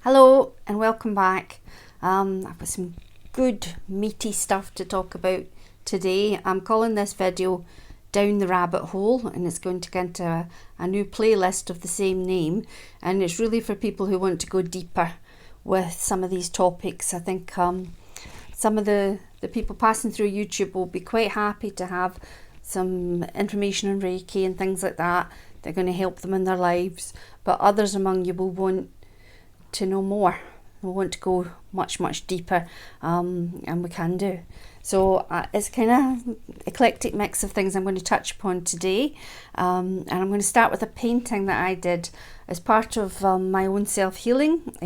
Hello and welcome back. I've got some good meaty stuff to talk about today. I'm calling this video Down the Rabbit Hole, and it's going to get into a new playlist of the same name, and it's really for people who want to go deeper with some of these topics. I think some of the people passing through YouTube will be quite happy to have some information on Reiki and things like that. They're going to help them in their lives, but others among you will want to know more. We want to go much deeper, and we can do. So it's kind of eclectic mix of things I'm going to touch upon today, and I'm going to start with a painting that I did as part of my own self-healing.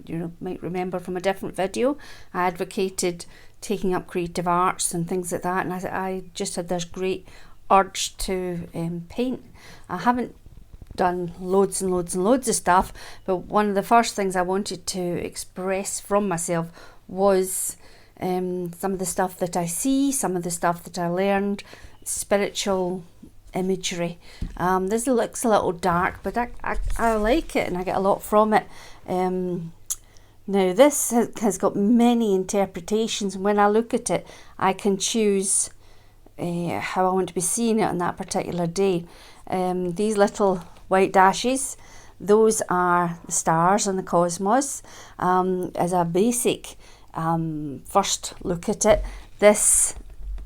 You might remember from a different video, I advocated taking up creative arts and things like that, and I just had this great urge to paint. I haven't done loads of stuff, but one of the first things I wanted to express from myself was some of the stuff that I see, some of the stuff that I learned, spiritual imagery. This looks a little dark, but I like it and I get a lot from it. Now this has got many interpretations, and when I look at it I can choose how I want to be seeing it on that particular day. These little white dashes, those are the stars and the cosmos. As a basic first look at it, this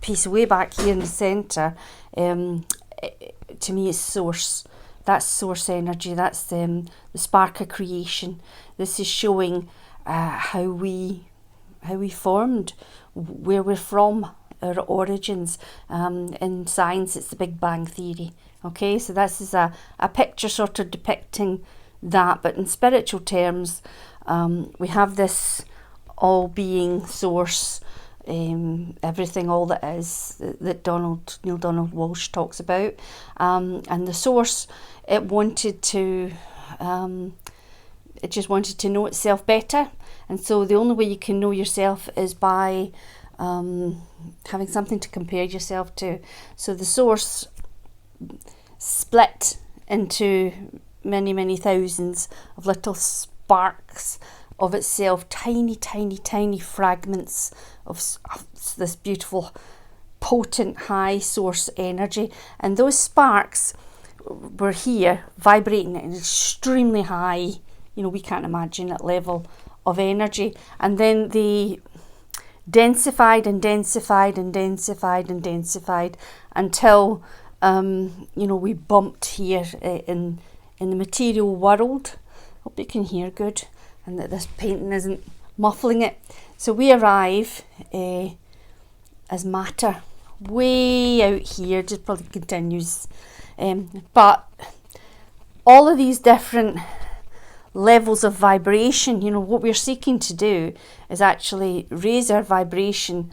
piece way back here in the centre, to me is source. That's source energy. That's the spark of creation. This is showing how we formed, where we're from, our origins. In science it's the Big Bang Theory. Okay, so this is a picture sort of depicting that, but in spiritual terms, we have this all-being source, everything, all that is, that Neil Donald Walsh talks about, and the source, it just wanted to know itself better, and so the only way you can know yourself is by having something to compare yourself to. So the source split into many thousands of little sparks of itself, tiny fragments of this beautiful potent high source energy, and those sparks were here vibrating at an extremely high, we can't imagine that level of energy, and then they densified until we bumped here in the material world. Hope you can hear good and that this painting isn't muffling it. So we arrive as matter way out here, just probably continues, but all of these different levels of vibration, what we're seeking to do is actually raise our vibration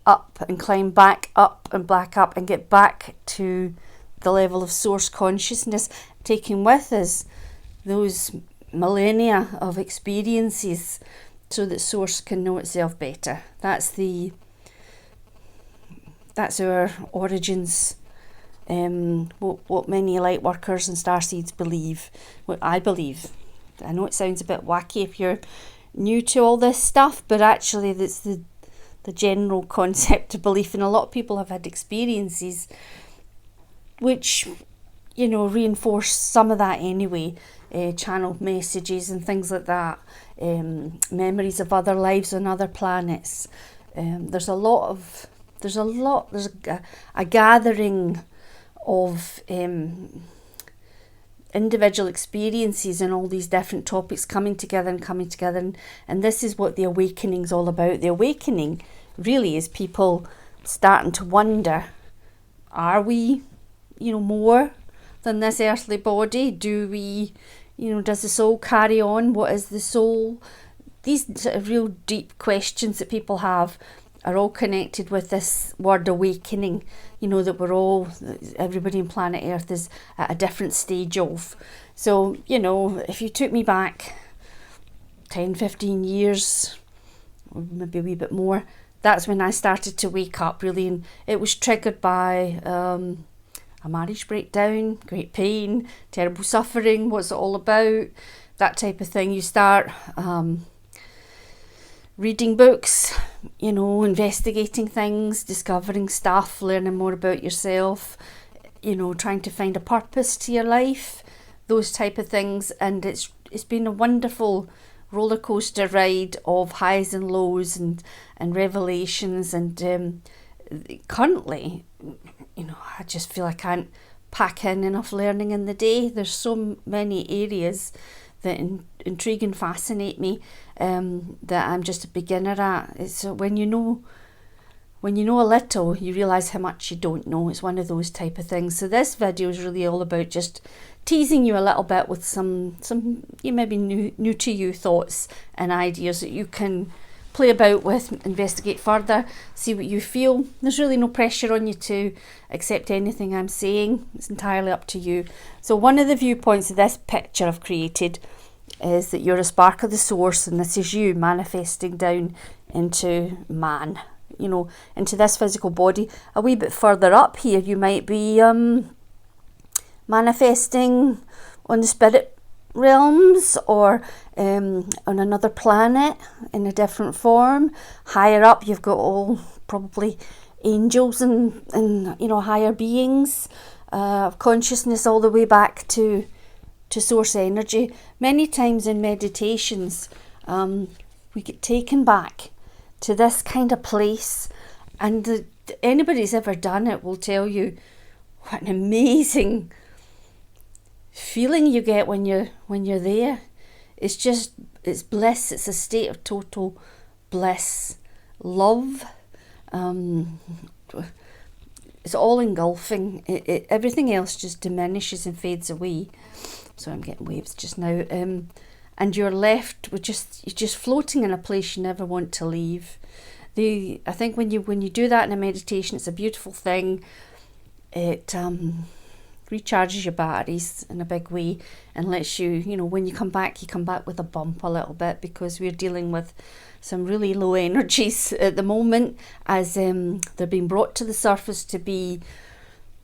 up and climb back up and back up and get back to the level of source consciousness, taking with us those millennia of experiences so that source can know itself better. That's our origins, what many light workers and starseeds believe, what I believe. I know it sounds a bit wacky if you're new to all this stuff, but actually that's the general concept of belief, and a lot of people have had experiences which reinforce some of that anyway, channeled messages and things like that, memories of other lives on other planets. There's a gathering of individual experiences and all these different topics coming together, and this is what the awakening's all about. The awakening really is people starting to wonder, are we more than this earthly body? Do we, does the soul carry on? What is the soul? These sort of real deep questions that people have are all connected with this word awakening, that everybody on planet Earth is at a different stage of. So, if you took me back 10-15 years, or maybe a wee bit more, that's when I started to wake up really, and it was triggered by a marriage breakdown, great pain, terrible suffering. What's it all about? that type of thing. You start reading books, you know, investigating things, discovering stuff, learning more about yourself, you know, trying to find a purpose to your life, those type of things. And it's been a wonderful roller coaster ride of highs and lows and revelations. And currently, you know, I just feel I can't pack in enough learning in the day. There's so many areas that intrigue and fascinate me, that I'm just a beginner at. It's when you know a little, you realise how much you don't know. It's one of those type of things. So this video is really all about just teasing you a little bit with some you maybe new to you thoughts and ideas that you can play about with, investigate further, see what you feel. There's really no pressure on you to accept anything I'm saying. It's entirely up to you. So one of the viewpoints of this picture I've created is that you're a spark of the source, and this is you manifesting down into man, you know, into this physical body. A wee bit further up here, you might be manifesting on the spirit realms, or on another planet in a different form. Higher up, you've got all probably angels and you know, higher beings of consciousness, all the way back to source energy. Many times in meditations, we get taken back to this kind of place, and anybody who's ever done it will tell you what an amazing feeling you get when you're there. It's bliss. It's a state of total bliss, love. It's all engulfing. Everything else just diminishes and fades away. So I'm getting waves just now. And you're left with you're just floating in a place you never want to leave. I think when you do that in a meditation, it's a beautiful thing. It recharges your batteries in a big way and lets you, you know, when you come back with a bump a little bit, because we're dealing with some really low energies at the moment, as they're being brought to the surface to be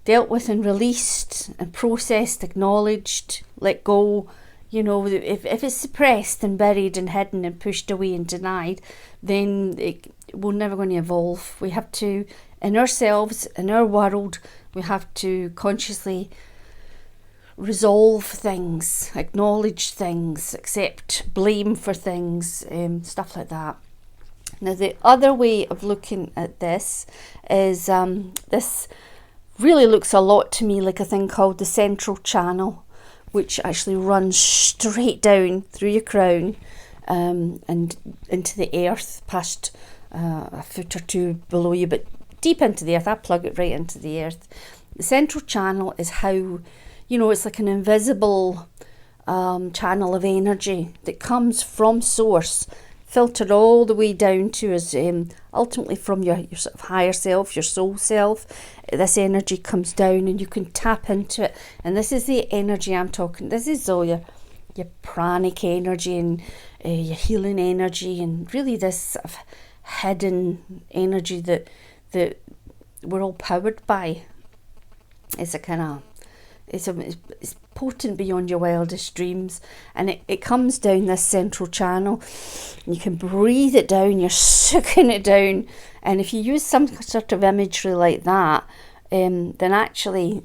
dealt with and released and processed, acknowledged, let go. You know, if it's suppressed and buried and hidden and pushed away and denied, then we're never going to evolve. We have to, in ourselves, in our world, we have to consciously resolve things, acknowledge things, accept blame for things, stuff like that. Now, the other way of looking at this is this really looks a lot to me like a thing called the central channel, which actually runs straight down through your crown and into the earth, past a foot or two below you, but deep into the earth. I plug it right into the earth. The central channel is how, you know, it's like an invisible channel of energy that comes from source, filtered all the way down to us, ultimately from your sort of higher self, your soul self. This energy comes down and you can tap into it. And this is the energy I'm talking. This is all your pranic energy and your healing energy, and really this sort of hidden energy that we're all powered by. It's a kind of, it's potent beyond your wildest dreams, and it comes down this central channel. You can breathe it down, you're sucking it down, and if you use some sort of imagery like that, then actually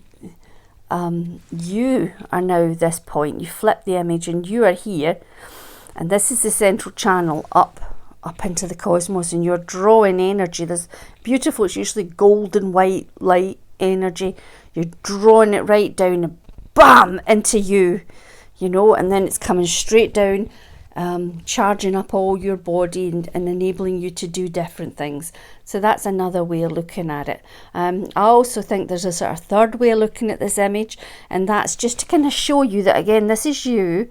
you are now this point. You flip the image and you are here, and this is the central channel up into the cosmos, and you're drawing energy. There's beautiful, it's usually golden white light energy. You're drawing it right down and bam into you, you know, and then it's coming straight down, charging up all your body and enabling you to do different things. So that's another way of looking at it. I also think there's a sort of third way of looking at this image, and that's just to kind of show you that, again, this is you.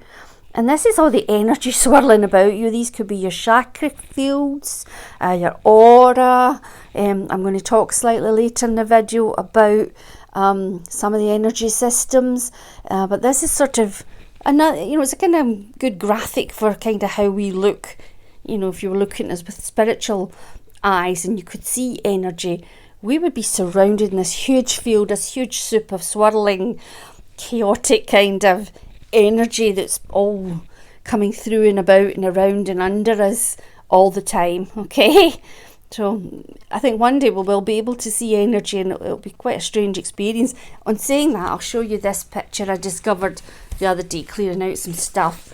And this is all the energy swirling about you. These could be your chakra fields, your aura. I'm going to talk slightly later in the video about some of the energy systems. But this is sort of another, you know, it's a kind of good graphic for kind of how we look. You know, if you were looking at us with spiritual eyes and you could see energy, we would be surrounded in this huge field, this huge soup of swirling, chaotic kind of energy that's all coming through and about and around and under us all the time, okay? So I think one day we will be able to see energy, and it'll be quite a strange experience. On saying that, I'll show you this picture I discovered the other day clearing out some stuff.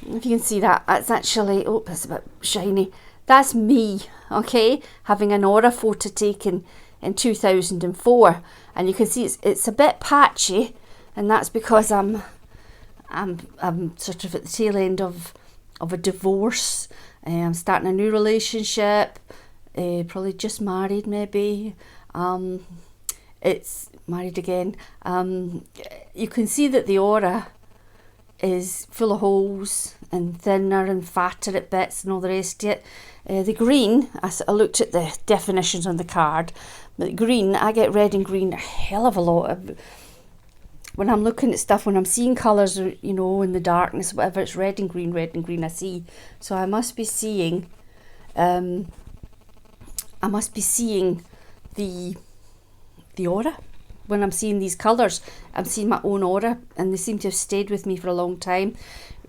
If you can see that, that's actually, oh, it's a bit shiny. That's me, okay, having an aura photo taken in 2004, and you can see it's a bit patchy, and that's because I'm sort of at the tail end of a divorce. I'm starting a new relationship. Probably just married, maybe. It's married again. You can see that the aura is full of holes and thinner and fatter at bits and all the rest of it. The green, I looked at the definitions on the card, but green, I get red and green a hell of a lot. When I'm looking at stuff, when I'm seeing colours, you know, in the darkness, whatever, it's red and green I see. So I must be seeing the aura. When I'm seeing these colours, I'm seeing my own aura, and they seem to have stayed with me for a long time.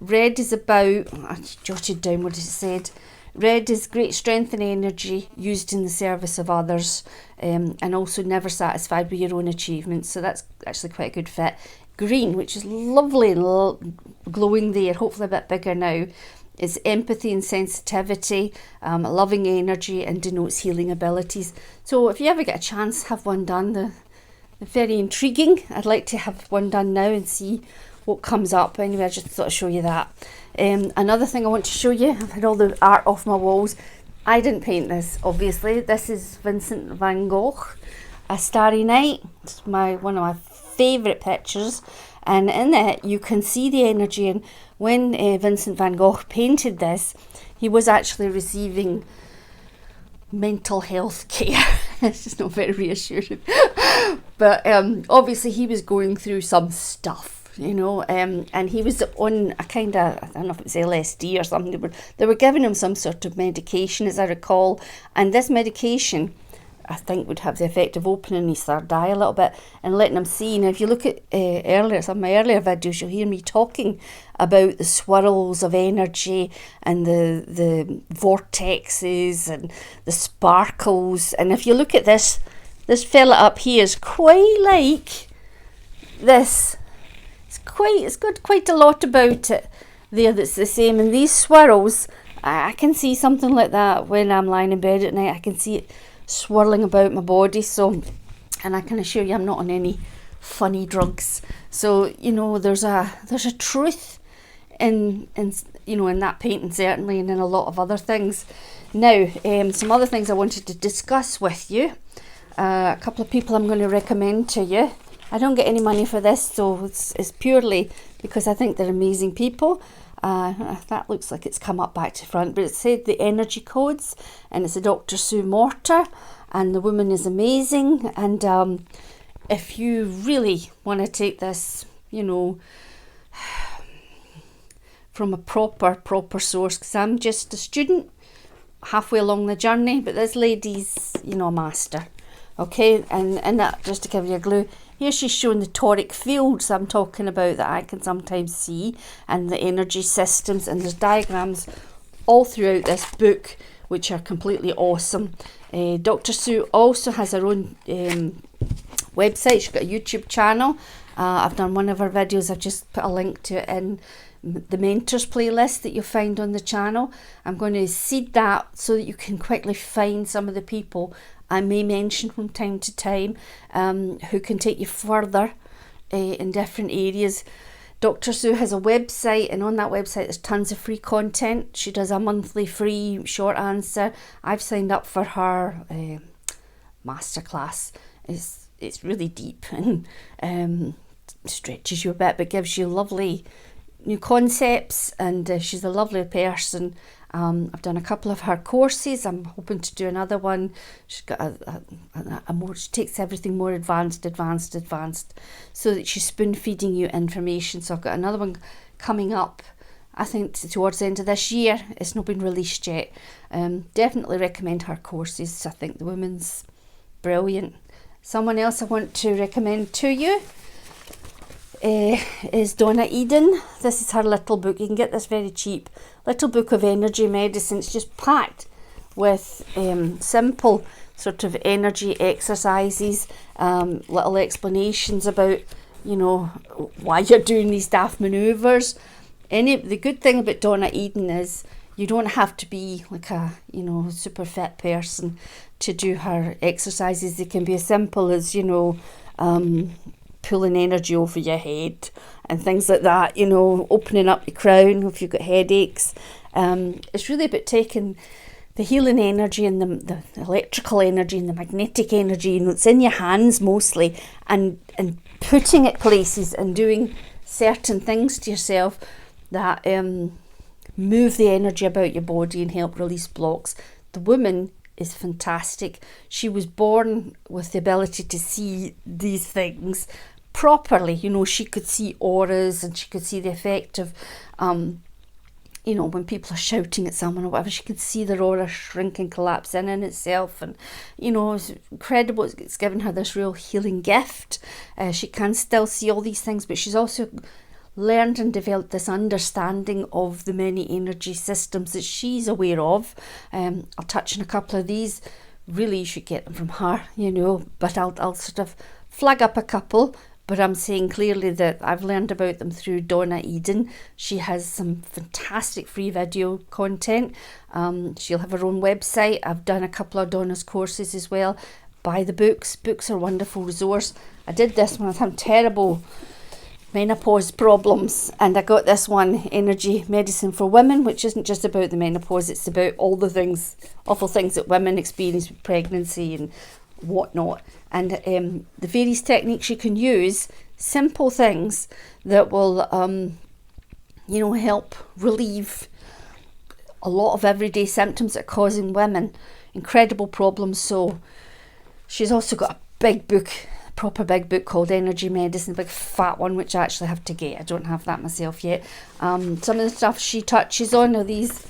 Red is about, I jotted down what it said. Red is great strength and energy used in the service of others, and also never satisfied with your own achievements. So that's actually quite a good fit. Green, which is lovely and glowing there, hopefully a bit bigger now, is empathy and sensitivity, loving energy, and denotes healing abilities. So if you ever get a chance, have one done. They're very intriguing. I'd like to have one done now and see what comes up. Anyway, I just thought I'd show you that. Another thing I want to show you, I've had all the art off my walls. I didn't paint this, obviously. This is Vincent van Gogh, A Starry Night. It's one of my favourite pictures, and in it you can see the energy. And when Vincent van Gogh painted this, he was actually receiving mental health care. It's just not very reassuring. But obviously he was going through some stuff, you know, and he was on a kind of, I don't know if it was LSD or something. They were giving him some sort of medication, as I recall, and this medication, I think, would have the effect of opening his third eye a little bit and letting him see. Now, if you look at some of my earlier videos, you'll hear me talking about the swirls of energy and the vortexes and the sparkles. And if you look at this fella up here is quite like this. It's got quite a lot about it there that's the same. And these swirls, I can see something like that when I'm lying in bed at night. I can see it swirling about my body. So, and I can assure you I'm not on any funny drugs. So, you know, there's a truth in you know, in that painting certainly, and in a lot of other things. Now, some other things I wanted to discuss with you. A couple of people I'm going to recommend to you. I don't get any money for this, so it's purely because I think they're amazing people. That looks like it's come up back to front, but it said the energy codes, and it's a Dr. Sue Mortar, and the woman is amazing. And if you really want to take this, you know, from a proper source, because I'm just a student halfway along the journey, but this lady's, you know, a master. Okay, and that, just to give you a clue, here she's showing the toric fields I'm talking about that I can sometimes see, and the energy systems, and there's diagrams all throughout this book which are completely awesome. Dr. Sue also has her own website. She's got a YouTube channel. I've done one of her videos. I've just put a link to it in the mentors playlist that you'll find on the channel. I'm going to seed that so that you can quickly find some of the people I may mention from time to time, who can take you further in different areas. Dr. Sue has a website, and on that website there's tons of free content. She does a monthly free short answer. I've signed up for her masterclass. It's really deep and stretches you a bit, but gives you lovely new concepts, and she's a lovely person. I've done a couple of her courses. I'm hoping to do another one. She's got a more, she takes everything more advanced, so that she's spoon feeding you information. So I've got another one coming up, I think towards the end of this year. It's not been released yet. Definitely recommend her courses. I think the woman's brilliant. Someone else I want to recommend to you is Donna Eden. This is her little book. You can get this very cheap. Little book of energy medicine. It's just packed with simple sort of energy exercises, little explanations about, you know, why you're doing these daft manoeuvres. The good thing about Donna Eden is you don't have to be like a, you know, super fit person to do her exercises. They can be as simple as, you know, pulling energy over your head and things like that, you know, opening up your crown if you've got headaches. It's really about taking the healing energy and the electrical energy and the magnetic energy, you know, it's in your hands mostly, and putting it places and doing certain things to yourself that move the energy about your body and help release blocks. The woman is fantastic. She was born with the ability to see these things properly. You know, she could see auras and she could see the effect of, you know, when people are shouting at someone or whatever, she could see their aura shrink and collapse in itself. And, you know, it's incredible. It's given her this real healing gift. She can still see all these things, but she's also learned and developed this understanding of the many energy systems that she's aware of. I'll touch on a couple of these. Really, you should get them from her, you know, but I'll sort of flag up a couple. But I'm saying clearly that I've learned about them through Donna Eden. She has some fantastic free video content. She'll have her own website. I've done a couple of Donna's courses as well. Buy the books. Books are a wonderful resource. I did this when I was having terrible menopause problems, and I got this one, Energy Medicine for Women, which isn't just about the menopause. It's about all the things, awful things that women experience with pregnancy and whatnot, and the various techniques you can use, simple things that will you know, help relieve a lot of everyday symptoms that are causing women incredible problems. So she's also got a big book, proper big book called Energy Medicine, a big fat one, which I actually have to get. I don't have that myself yet. Some of the stuff she touches on are these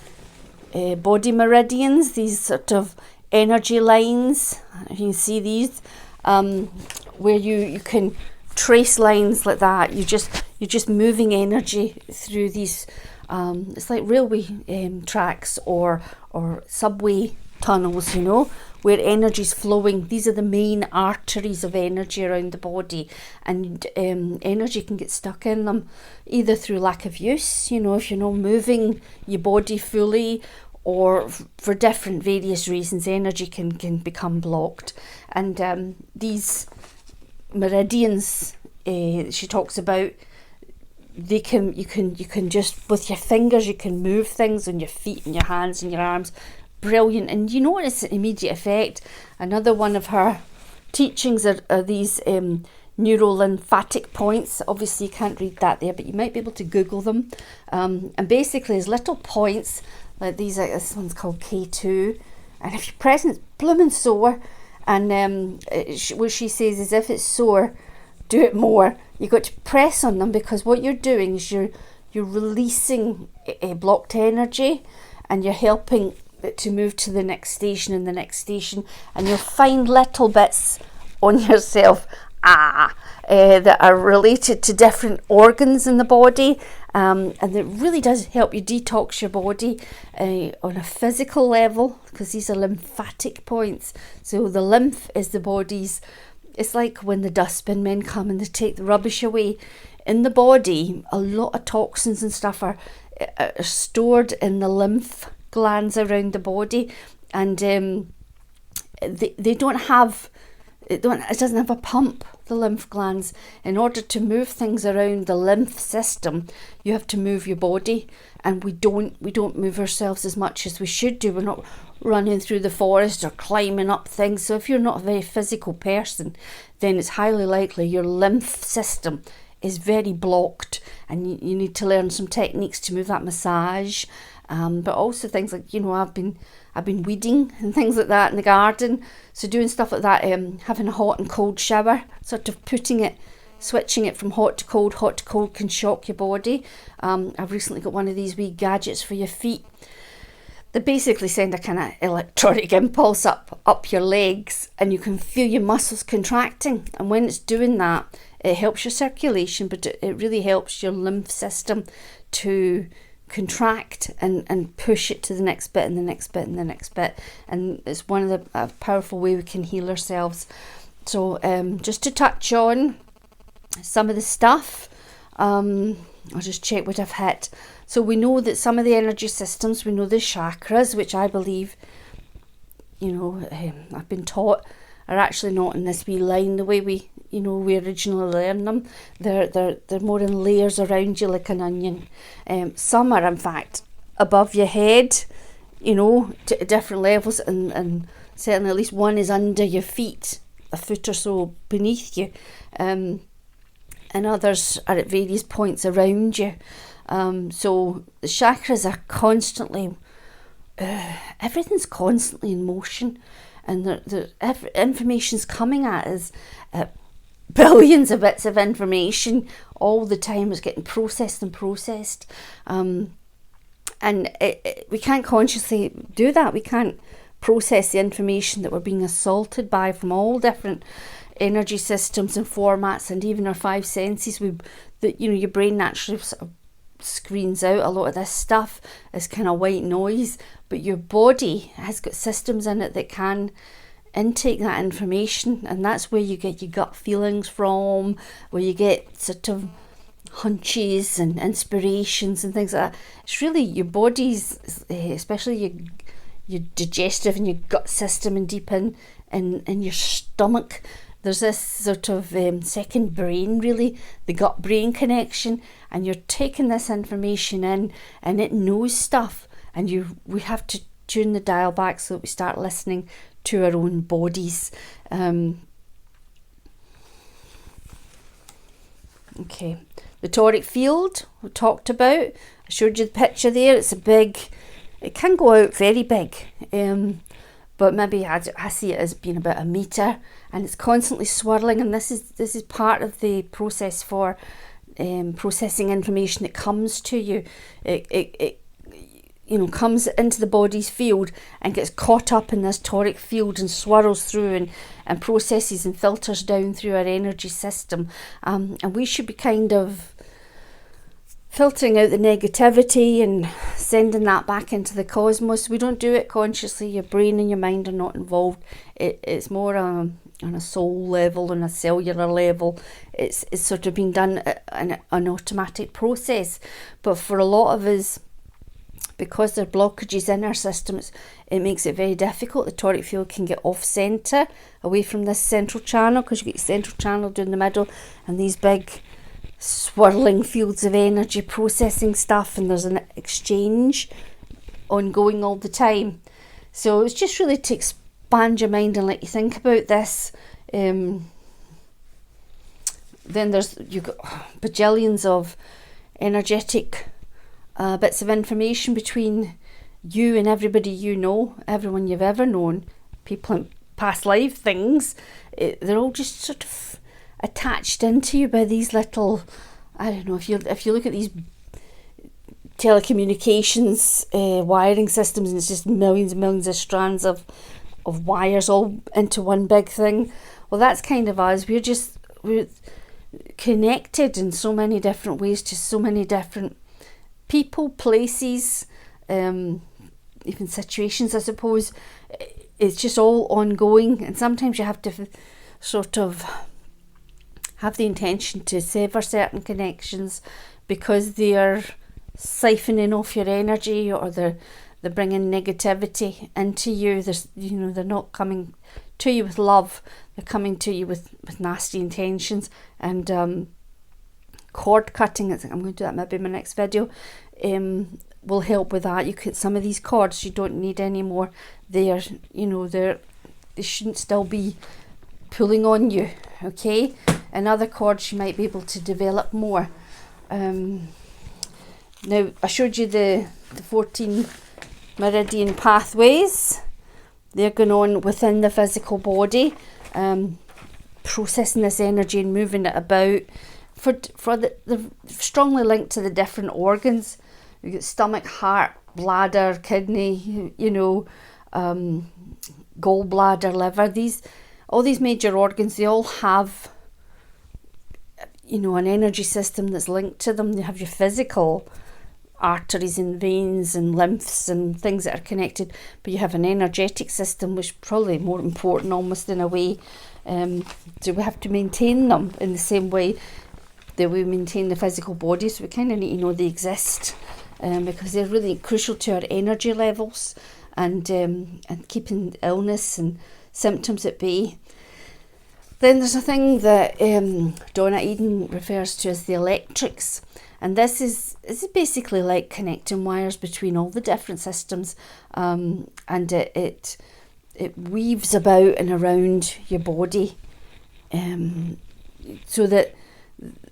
body meridians, these sort of energy lines. You can see these, where you can trace lines like that. You're just moving energy through these. It's like railway tracks or subway tunnels, you know, where energy's flowing. These are the main arteries of energy around the body, and energy can get stuck in them either through lack of use, you know, if you're not moving your body fully, or for different various reasons, energy can become blocked. And these meridians she talks about, you can just with your fingers, you can move things on your feet and your hands and your arms. Brilliant. And you notice an immediate effect. Another one of her teachings are these neuro-lymphatic points. Obviously you can't read that there, but you might be able to Google them. And basically there's little points like these. This one's called K2, and if you're pressing, it's blooming sore. And what she says is, if it's sore, do it more. You've got to press on them, because what you're doing is you're releasing a blocked energy, and you're helping it to move to the next station and the next station. And you'll find little bits on yourself that are related to different organs in the body, and it really does help you detox your body on a physical level, because these are lymphatic points. So the lymph is the body's, it's like when the dustbin men come and they take the rubbish away. In the body, a lot of toxins and stuff are stored in the lymph glands around the body, and they don't have, it doesn't have a pump, the lymph glands. In order to move things around the lymph system, you have to move your body, and we don't move ourselves as much as we should do. We're not running through the forest or climbing up things. So if you're not a very physical person, then it's highly likely your lymph system is very blocked, and you need to learn some techniques to move that. Massage, but also things like, you know, I've been weeding and things like that in the garden. So doing stuff like that, having a hot and cold shower, sort of switching it from hot to cold. Hot to cold can shock your body. I've recently got one of these wee gadgets for your feet they basically send a kind of electronic impulse up your legs, and you can feel your muscles contracting. And when it's doing that, it helps your circulation, but it really helps your lymph system to contract and push it to the next bit and the next bit and the next bit. And it's one of the powerful way we can heal ourselves. So just to touch on some of the stuff, I'll just check what I've hit. So we know that some of the energy systems, we know the chakras, which I believe, I've been taught are actually not in this wee line the way we originally learned them. They're more in layers around you like an onion. Some are in fact above your head, to different levels, and certainly at least one is under your feet, a foot or so beneath you, and others are at various points around you. So the chakras are constantly, everything's constantly in motion, and the information's coming at us, billions of bits of information all the time is getting processed, and we can't consciously do that. We can't process the information that we're being assaulted by from all different energy systems and formats, and even our five senses. Your brain naturally sort of screens out a lot of this stuff as kind of white noise, but your body has got systems in it that can intake that information, and that's where you get your gut feelings from, where you get sort of hunches and inspirations and things like that. It's really your body's, especially your digestive and your gut system, and deep in your stomach, there's this sort of second brain, really, the gut-brain connection, and you're taking this information in, and it knows stuff, and we have to tune the dial back so that we start listening to our own bodies. Okay, the toric field we talked about. I showed you the picture there. It's it can go out very big, but maybe I see it as being about 1 metre, and it's constantly swirling, and this is part of the process for processing information that comes to you. It comes into the body's field and gets caught up in this toric field and swirls through and processes and filters down through our energy system. And we should be kind of filtering out the negativity and sending that back into the cosmos. We don't do it consciously. Your brain and your mind are not involved. It's more on a soul level, on a cellular level. It's sort of being done in an automatic process. But for a lot of us, because there are blockages in our systems, it makes it very difficult. The toric field can get off centre, away from this central channel, because you get central channel down the middle and these big swirling fields of energy processing stuff, and there's an exchange ongoing all the time. So it's just really to expand your mind and let you think about this. Then you've got bajillions of energetic bits of information between you and everybody everyone you've ever known, people in past life, things. They're all just sort of attached into you by these little, I don't know, if you look at these telecommunications wiring systems, and it's just millions and millions of strands of wires all into one big thing. Well, that's kind of us. We're connected in so many different ways to so many different people, places, even situations, I suppose. It's just all ongoing, and sometimes you have to sort of have the intention to sever certain connections because they are siphoning off your energy, or they're bringing negativity into you. They're not coming to you with love. They're coming to you with nasty intentions. And cord cutting, I'm going to do that maybe in my next video, will help with that. You could, some of these cords you don't need anymore. They shouldn't still be pulling on you, okay? And other cords you might be able to develop more. Now I showed you the 14 meridian pathways. They're going on within the physical body, processing this energy and moving it about. For the strongly linked to the different organs. You've got stomach, heart, bladder, kidney, you know, gallbladder, liver, all these major organs, they all have, you know, an energy system that's linked to them. They have your physical arteries and veins and lymphs and things that are connected, but you have an energetic system, which is probably more important almost in a way. So we have to maintain them in the same way that we maintain the physical body. So we kind of need to know they exist, because they're really crucial to our energy levels and keeping illness and symptoms at bay. Then there's a thing that Donna Eden refers to as the electrics, and this is basically like connecting wires between all the different systems, and it weaves about and around your body, so that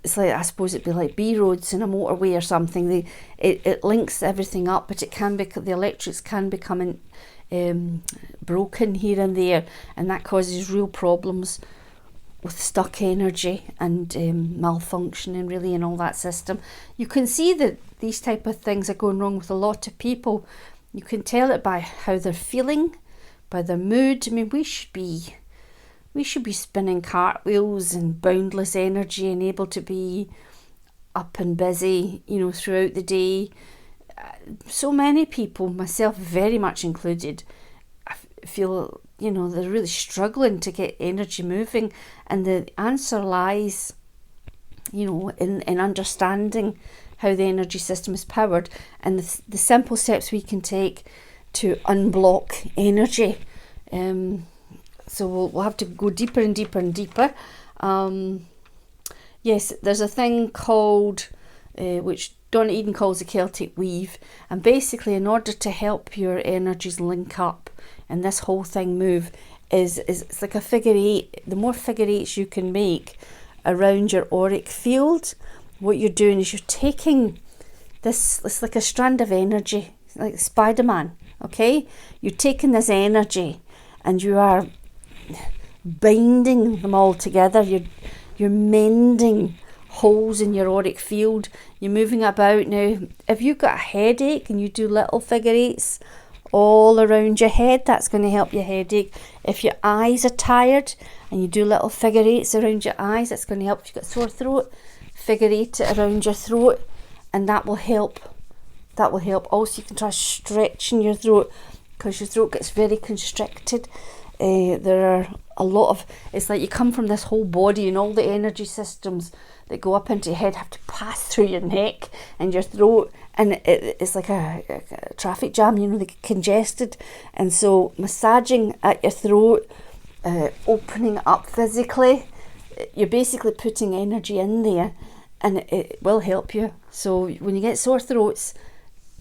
it's like, I suppose it'd be like B roads in a motorway or something. It links everything up, but the electrics can become broken here and there, and that causes real problems with stuck energy and malfunctioning really in all that system. You can see that these type of things are going wrong with a lot of people. You can tell it by how they're feeling, by their mood. I mean, we should be spinning cartwheels and boundless energy and able to be up and busy, you know, throughout the day. So many people, myself very much included, I feel, you know, they're really struggling to get energy moving, and the answer lies, you know, in understanding how the energy system is powered and the simple steps we can take to unblock energy. So we'll have to go deeper and deeper and deeper. Yes, there's a thing called, which Donna Eden calls the Celtic weave, and basically in order to help your energies link up and this whole thing move, it's like a figure eight. The more figure eights you can make around your auric field, what you're doing is you're taking this, it's like a strand of energy, like Spider-Man, okay? You're taking this energy and you are binding them all together. You're mending holes in your auric field. You're moving about. Now, if you've got a headache and you do little figure eights all around your head, that's going to help your headache. If your eyes are tired and you do little figure eights around your eyes, that's going to help. If you've got sore throat, figure eight it around your throat, and that will help. Also, you can try stretching your throat, because your throat gets very constricted. There are a lot of, it's like you come from this whole body, and all the energy systems that go up into your head have to pass through your neck and your throat, and it's like a traffic jam, you know, they get congested. And so massaging at your throat, opening up physically, you're basically putting energy in there, and it will help you. So when you get sore throats,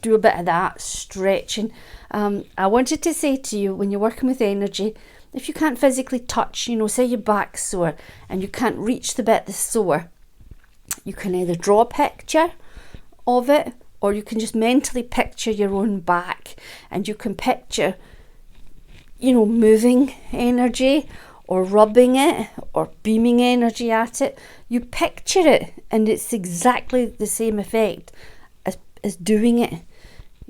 do a bit of that, stretching. I wanted to say to you, when you're working with energy, if you can't physically touch, you know, say your back's sore and you can't reach the bit that's sore, you can either draw a picture of it, or you can just mentally picture your own back, and you can picture, you know, moving energy or rubbing it or beaming energy at it. You picture it, and it's exactly the same effect as doing it.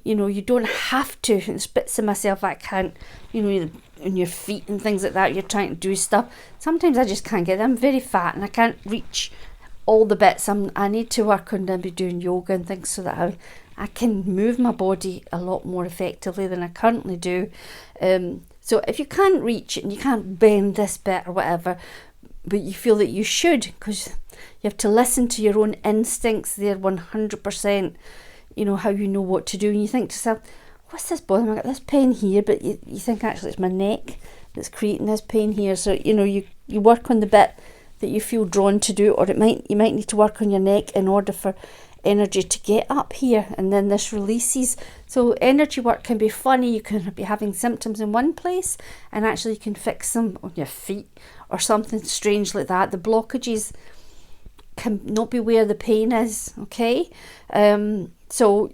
You know, you don't have to. It's bits of myself I can't, you know, on your feet and things like that, you're trying to do stuff. Sometimes I just can't get it. I'm very fat and I can't reach all the bits. I need to work on maybe doing yoga and things so that I can move my body a lot more effectively than I currently do. So if you can't reach it and you can't bend this bit or whatever, but you feel that you should, because you have to listen to your own instincts, they're 100%, you know, how you know what to do. And you think to yourself, what's this bothering me? I got this pain here, but you think actually it's my neck that's creating this pain here. So, you know, you work on the bit that you feel drawn to do, or you might need to work on your neck in order for energy to get up here, and then this releases. So energy work can be funny. You can be having symptoms in one place and actually you can fix them on your feet or something strange like that. The blockages can not be where the pain is, okay? So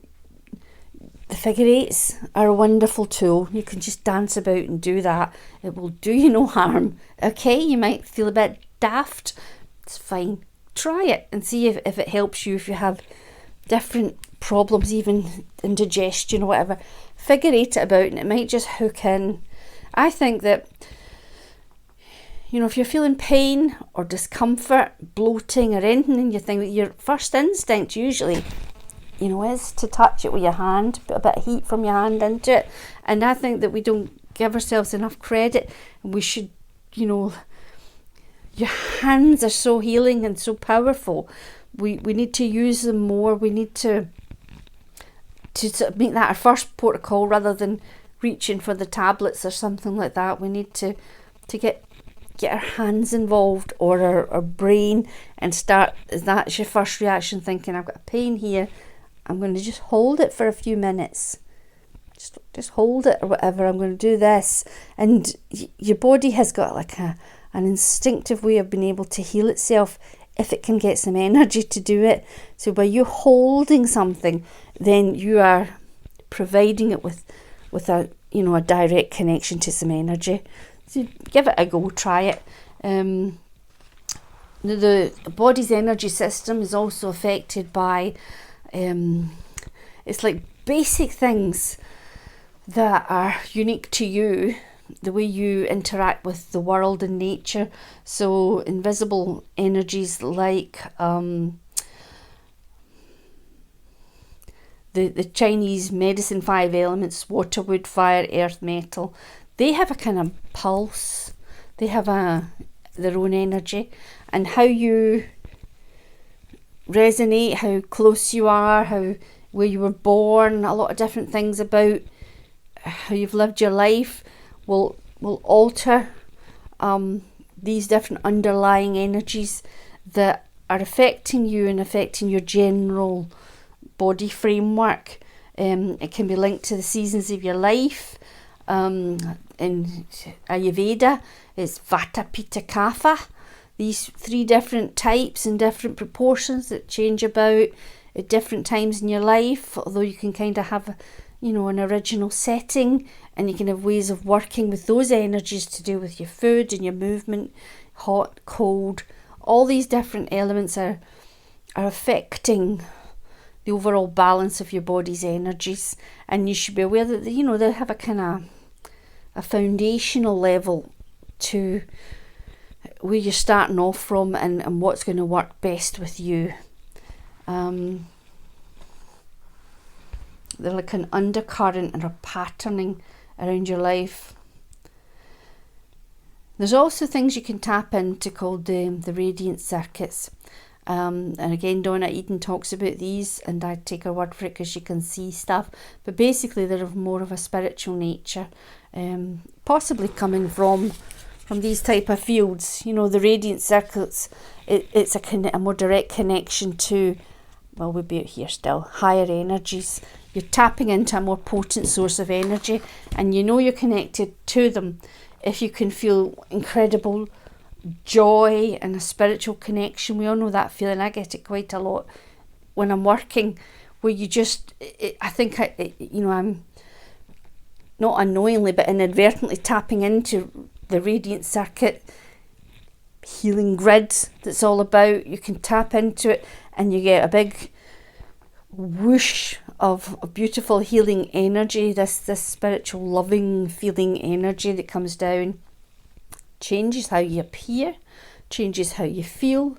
the figure eights are a wonderful tool. You can just dance about and do that. It will do you no harm, okay? You might feel a bit daft. It's fine. Try it and see if it helps you. If you have different problems, even indigestion or whatever, figure 8 it about, and it might just hook in. I think that, you know, if you're feeling pain or discomfort, bloating or anything in your thing, your first instinct usually, you know, is to touch it with your hand, put a bit of heat from your hand into it. And I think that we don't give ourselves enough credit. We should, you know, your hands are so healing and so powerful. We need to use them more. We need to sort of make that our first protocol rather than reaching for the tablets or something like that. We need to get our hands involved, or our brain, and start. That's your first reaction, thinking, I've got a pain here, I'm going to just hold it for a few minutes. Just hold it or whatever. I'm going to do this. And your body has got like an instinctive way of being able to heal itself if it can get some energy to do it. So by you holding something, then you are providing it with a, you know, a direct connection to some energy. So give it a go, try it. The body's energy system is also affected by it's like basic things that are unique to you, the way you interact with the world and nature. So invisible energies like the Chinese medicine 5 elements, water, wood, fire, earth, metal, they have a kind of pulse. They have their own energy, and how you resonate, how close you are, where you were born, a lot of different things about how you've lived your life will alter these different underlying energies that are affecting you and affecting your general body framework. It can be linked to the seasons of your life. In Ayurveda, it's Vata, Pitta, Kapha. These 3 different types in different proportions that change about at different times in your life, although you can kind of have, you know, an original setting, and you can have ways of working with those energies to do with your food and your movement, hot, cold. All these different elements are affecting the overall balance of your body's energies, and you should be aware that, you know, they have a kind of a foundational level to where you're starting off from and what's going to work best with you. They're like an undercurrent and a patterning around your life. There's also things you can tap into called the radiant circuits. And again, Donna Eden talks about these, and I take her word for it because she can see stuff. But basically, they're of more of a spiritual nature, possibly coming from these type of fields. You know, the radiant circuits, it's a more direct connection to, well, we'll be out here still, higher energies. You're tapping into a more potent source of energy, and you know you're connected to them if you can feel incredible joy and a spiritual connection. We all know that feeling. I get it quite a lot when I'm working, where you just, I'm not unknowingly but inadvertently tapping into the radiant circuit healing grid that's all about. You can tap into it and you get a big whoosh of beautiful healing energy, this spiritual loving feeling energy that comes down, changes how you appear, changes how you feel,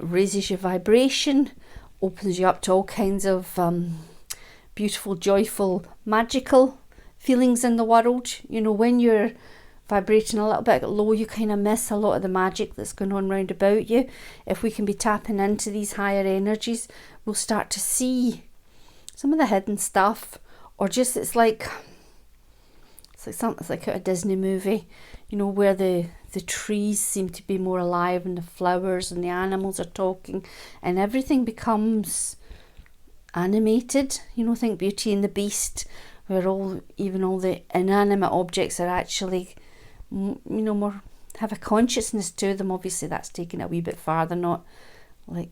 raises your vibration, opens you up to all kinds of beautiful, joyful, magical feelings in the world. You know, when you're vibrating a little bit low, you kind of miss a lot of the magic that's going on round about you. If we can be tapping into these higher energies, we'll start to see some of the hidden stuff, or just it's like out a Disney movie, you know, where the trees seem to be more alive and the flowers and the animals are talking and everything becomes animated. You know, think Beauty and the Beast, where even all the inanimate objects are actually, you know, more have a consciousness to them. Obviously that's taken a wee bit farther, not like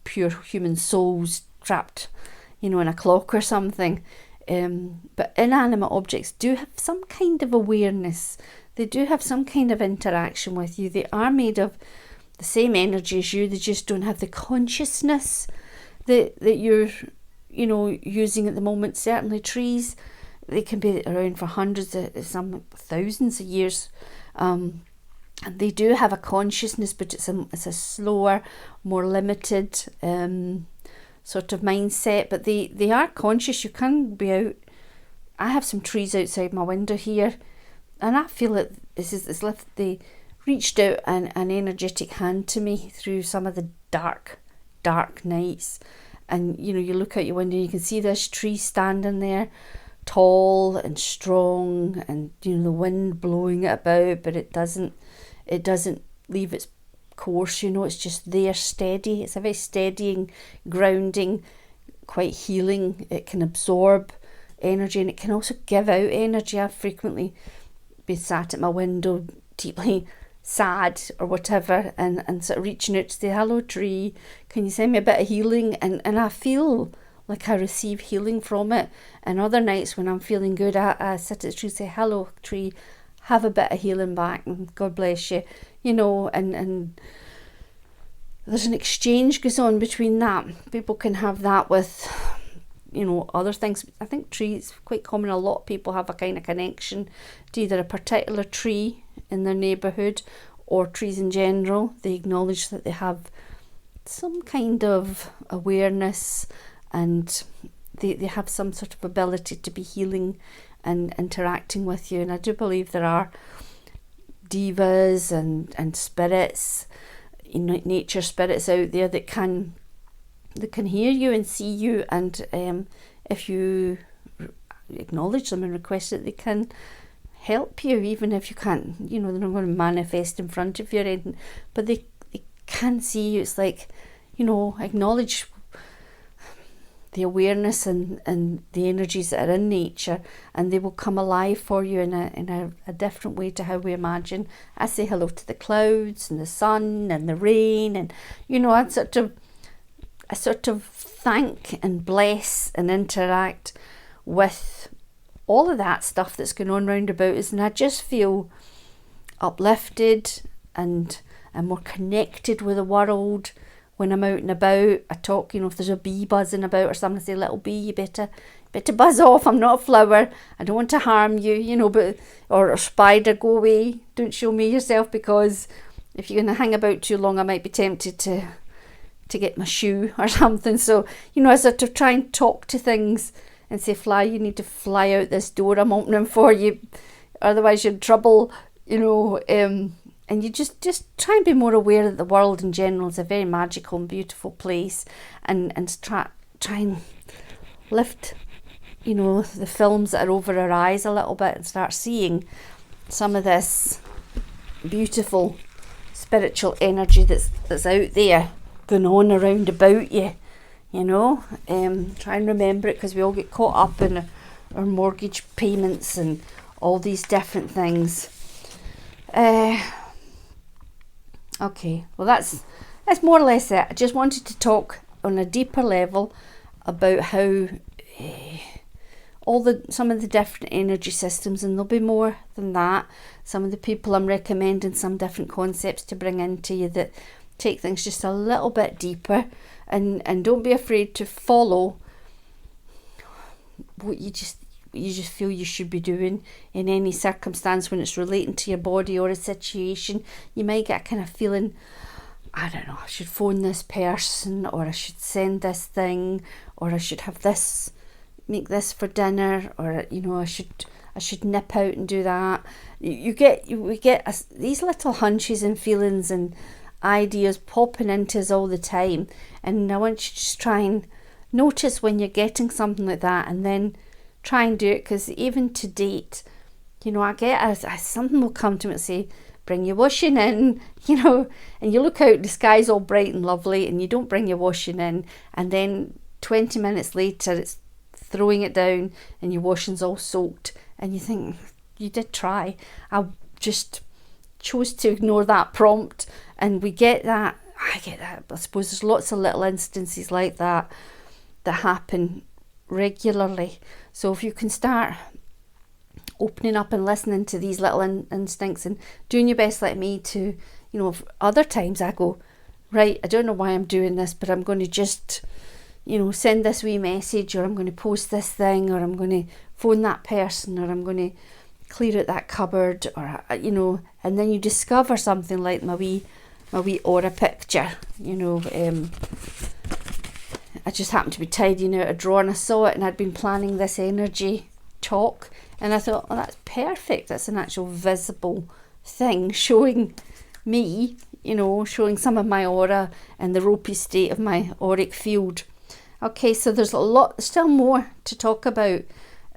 pure human souls trapped, you know, in a clock or something. But inanimate objects do have some kind of awareness. They do have some kind of interaction with you. They are made of the same energy as you. They just don't have the consciousness that you're you know, using at the moment. Certainly trees, they can be around for hundreds of, some thousands of years. And they do have a consciousness, but it's a slower, more limited sort of mindset. But they are conscious. You can be out. I have some trees outside my window here, and I feel that it's like they reached out an energetic hand to me through some of the dark nights. And you know, you look out your window, you can see this tree standing there, tall and strong, and you know, the wind blowing it about, but it doesn't leave its course. You know, it's just there, steady. It's a very steadying, grounding, quite healing. It can absorb energy, and it can also give out energy. I've frequently been sat at my window deeply sad or whatever, and sort of reaching out to say, hello tree, can you send me a bit of healing? And I feel like I receive healing from it. And other nights when I'm feeling good, I sit at the tree and say, hello tree, have a bit of healing back, and God bless you, you know. And there's an exchange goes on between that. People can have that with, you know, other things. I think trees, quite common, a lot of people have a kind of connection to either a particular tree in their neighbourhood or trees in general. They acknowledge that they have some kind of awareness, and they have some sort of ability to be healing and interacting with you. And I do believe there are divas and spirits, you know, nature spirits out there that can hear you and see you, and if you acknowledge them and request it, they can help you, even if you can't, you know, they're not going to manifest in front of you or anything, but they can see you. It's like, you know, acknowledge the awareness and the energies that are in nature, and they will come alive for you in a different way to how we imagine. I say hello to the clouds and the sun and the rain, and you know, I sort of thank and bless and interact with all of that stuff that's going on round about us, and I just feel uplifted and more connected with the world when I'm out and about. I talk, you know, if there's a bee buzzing about or something, I say, little bee, you better buzz off, I'm not a flower, I don't want to harm you, you know. But or a spider, go away, don't show me yourself, because if you're going to hang about too long, I might be tempted to get my shoe or something. So, you know, I sort of try and talk to things and say, fly, you need to fly out this door, I'm opening for you, otherwise you're in trouble, you know. And you just try and be more aware that the world in general is a very magical and beautiful place, and try and lift, you know, the films that are over our eyes a little bit, and start seeing some of this beautiful spiritual energy that's out there going on around about you, you know. Try and remember it, because we all get caught up in our mortgage payments and all these different things. Okay, well that's more or less it. I just wanted to talk on a deeper level about how some of the different energy systems, and there'll be more than that. Some of the people I'm recommending some different concepts to bring into you that take things just a little bit deeper, and don't be afraid to follow what you just feel you should be doing in any circumstance when it's relating to your body or a situation. You might get a kind of feeling, I don't know, I should phone this person, or I should send this thing, or I should have this, make this for dinner, or you know, I should nip out and do that. We get these little hunches and feelings and ideas popping into us all the time, and I want you to just try and notice when you're getting something like that, and then try and do it. Because even to date, you know, I get something will come to me and say, bring your washing in, you know, and you look out, the sky's all bright and lovely, and you don't bring your washing in, and then 20 minutes later it's throwing it down and your washing's all soaked, and you think, you did try, I just chose to ignore that prompt. And I get that. I suppose there's lots of little instances like that happen regularly. So if you can start opening up and listening to these little instincts and doing your best like me to, you know, other times I go, right, I don't know why I'm doing this, but I'm going to just you know, send this wee message, or I'm going to post this thing, or I'm going to phone that person, or I'm going to clear out that cupboard, or, you know, and then you discover something like my wee aura picture, you know. I just happened to be tidying out a drawer and I saw it, and I'd been planning this energy talk, and I thought, oh, that's perfect. That's an actual visible thing showing me, you know, showing some of my aura and the ropey state of my auric field. Okay, so there's a lot, still more to talk about,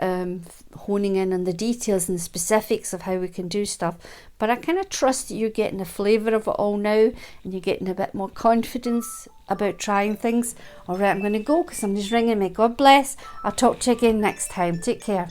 honing in on the details and the specifics of how we can do stuff. But I kind of trust that you're getting a flavour of it all now, and you're getting a bit more confidence about trying things. All right, I'm going to go because somebody's ringing me. God bless. I'll talk to you again next time. Take care.